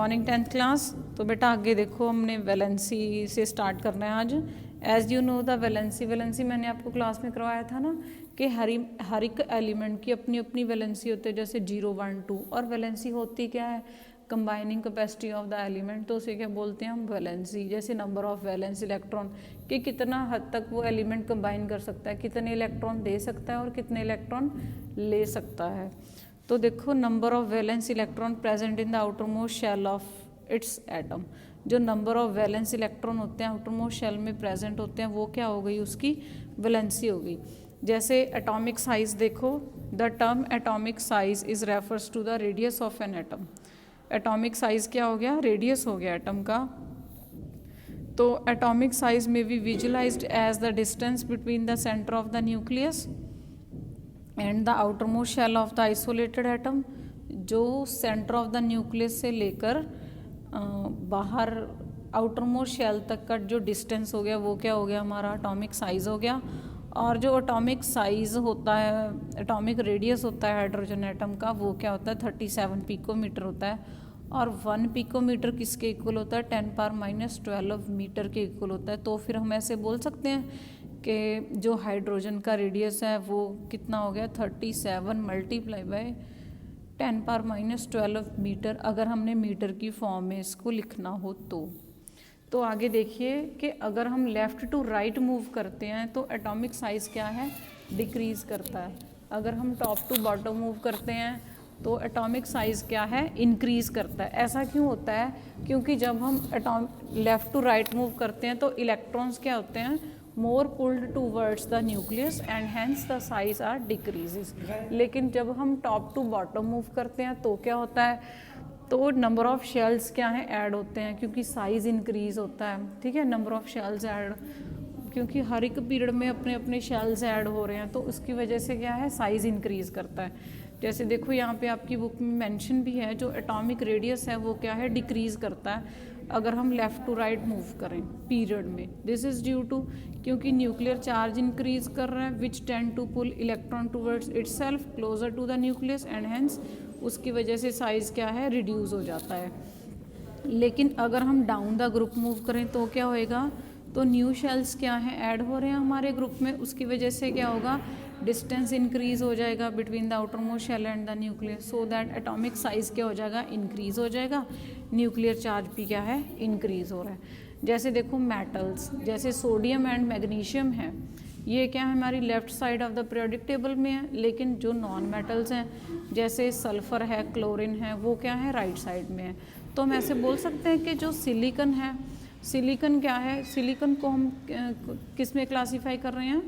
Morning 10th class. तो बेटा आगे देखो, हमने वैलेंसी से स्टार्ट करना है आज। As you know the valency मैंने आपको क्लास में करवाया था ना कि हर एक एलिमेंट की अपनी अपनी वैलेंसी होती है, जैसे 0 1 2। और वैलेंसी होती क्या है? Combining capacity of the element. तो उसे क्या बोलते हैं हम? वैलेंसी। जैसे नंबर ऑफ वैलेंस इलेक्ट्रॉन, कि कितना हद तक वो एलिमेंट कंबाइन कर सकता है, कितने इलेक्ट्रॉन दे सकता है और कितने इलेक्ट्रॉन ले सकता है। तो देखो, number of valence electron present in the outermost shell of its atom. जो नंबर ऑफ वैलेंस इलेक्ट्रॉन होते हैं आउटर मोस्ट शेल में प्रेजेंट होते हैं, वो क्या हो गई? उसकी वैलेंसी हो गई। जैसे एटॉमिक साइज देखो, the term atomic size is refers to the radius of an atom. Atomic size क्या हो गया? रेडियस हो गया एटम का। तो atomic size may be visualised as the distance between the centre of the nucleus and the outermost shell of the isolated atom. जो centre of the nucleus से लेकर बाहर आउटर मोस्ट शेल तक का जो distance हो गया, वो क्या हो गया? हमारा एटॉमिक साइज हो गया। और जो एटॉमिक साइज होता है, एटॉमिक रेडियस होता है हाइड्रोजन एटम का, वो क्या होता है? 37 पिकोमीटर होता है। और 1 पिकोमीटर किसके इक्वल होता है? 10⁻⁻12 मीटर के इक्वल होता है। तो फिर हम ऐसे बोल सकते हैं कि जो हाइड्रोजन का रेडियस है वो कितना हो गया? 37 मल्टीप्लाई बाय 10⁻⁻12 मीटर, अगर हमने मीटर की फॉर्म में इसको लिखना हो तो आगे देखिए कि अगर हम लेफ़्ट टू राइट मूव करते हैं तो एटॉमिक साइज़ क्या है? डिक्रीज़ करता है। अगर हम टॉप टू बॉटम मूव करते हैं तो एटॉमिक साइज़ क्या है? इंक्रीज़ करता है। ऐसा क्यों होता है? क्योंकि जब हम लेफ़्ट टू राइट मूव करते हैं तो इलेक्ट्रॉन्स क्या होते हैं? More pulled towards the nucleus and hence the size are decreases. लेकिन जब हम टॉप टू बॉटम मूव करते हैं तो क्या होता है? तो नंबर ऑफ शेल्स क्या है? ऐड होते हैं, क्योंकि साइज इंक्रीज होता है। ठीक है, नंबर ऑफ शेल्स ऐड, क्योंकि हर एक पीरियड में अपने अपने शेल्स ऐड हो रहे हैं, तो उसकी वजह से क्या है? साइज इंक्रीज करता है। जैसे देखो यहाँ पे आपकी बुक में मेंशन भी है, जो एटॉमिक रेडियस है वो क्या है? डिक्रीज करता है अगर हम लेफ़्ट टू राइट मूव करें पीरियड में। दिस इज़ ड्यू टू, क्योंकि न्यूक्लियर चार्ज इंक्रीज कर रहा है which tend to pull electron towards itself closer to the nucleus and hence उसकी वजह से साइज़ क्या है? रिड्यूस हो जाता है। लेकिन अगर हम डाउन द ग्रुप मूव करें तो क्या होएगा? तो न्यू शेल्स क्या है? ऐड हो रहे हैं हमारे ग्रुप में, उसकी वजह से क्या होगा? डिस्टेंस इंक्रीज हो जाएगा between the outermost shell and the nucleus, so that atomic size क्या हो जाएगा? इंक्रीज हो जाएगा। न्यूक्लियर चार्ज भी क्या है? इंक्रीज हो रहा है। जैसे देखो मेटल्स, जैसे सोडियम एंड मैग्नीशियम है, ये क्या है? हमारी left side of the periodic table में है। लेकिन जो नॉन मेटल्स हैं, जैसे सल्फर है, क्लोरीन है, वो क्या है? राइट साइड में है। तो हम ऐसे बोल सकते हैं कि जो सिलिकन है, सिलिकन क्या है? सिलिकन को हम किस में क्लासीफाई कर रहे हैं?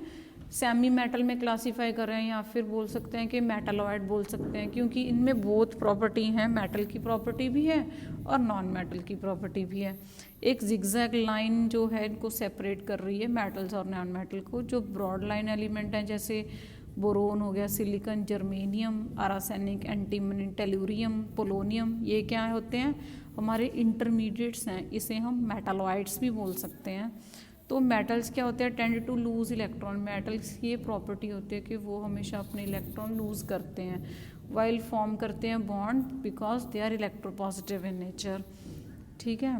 सेमी मेटल में क्लासीफाई कर रहे हैं, या फिर बोल सकते हैं कि मेटलॉइड बोल सकते हैं, क्योंकि इनमें बहुत प्रॉपर्टी हैं। मेटल की प्रॉपर्टी भी है और नॉन मेटल की प्रॉपर्टी भी है। एक जिगजैग लाइन जो है इनको सेपरेट कर रही है, मेटल्स और नॉन मेटल को। जो ब्रॉड लाइन एलिमेंट हैं, जैसे बोरोन हो गया, silicon, germanium, arsenic, antimony, tellurium, polonium, ये क्या होते हैं? हमारे इंटरमीडिएट्स हैं। इसे हम मेटलॉइड्स भी बोल सकते हैं। तो मेटल्स क्या होते हैं? Tend to lose electron. Metals की ये प्रॉपर्टी होती है कि वो हमेशा अपने इलेक्ट्रॉन लूज करते हैं वाइल फॉर्म करते हैं bond, because they are electropositive in nature. ठीक है।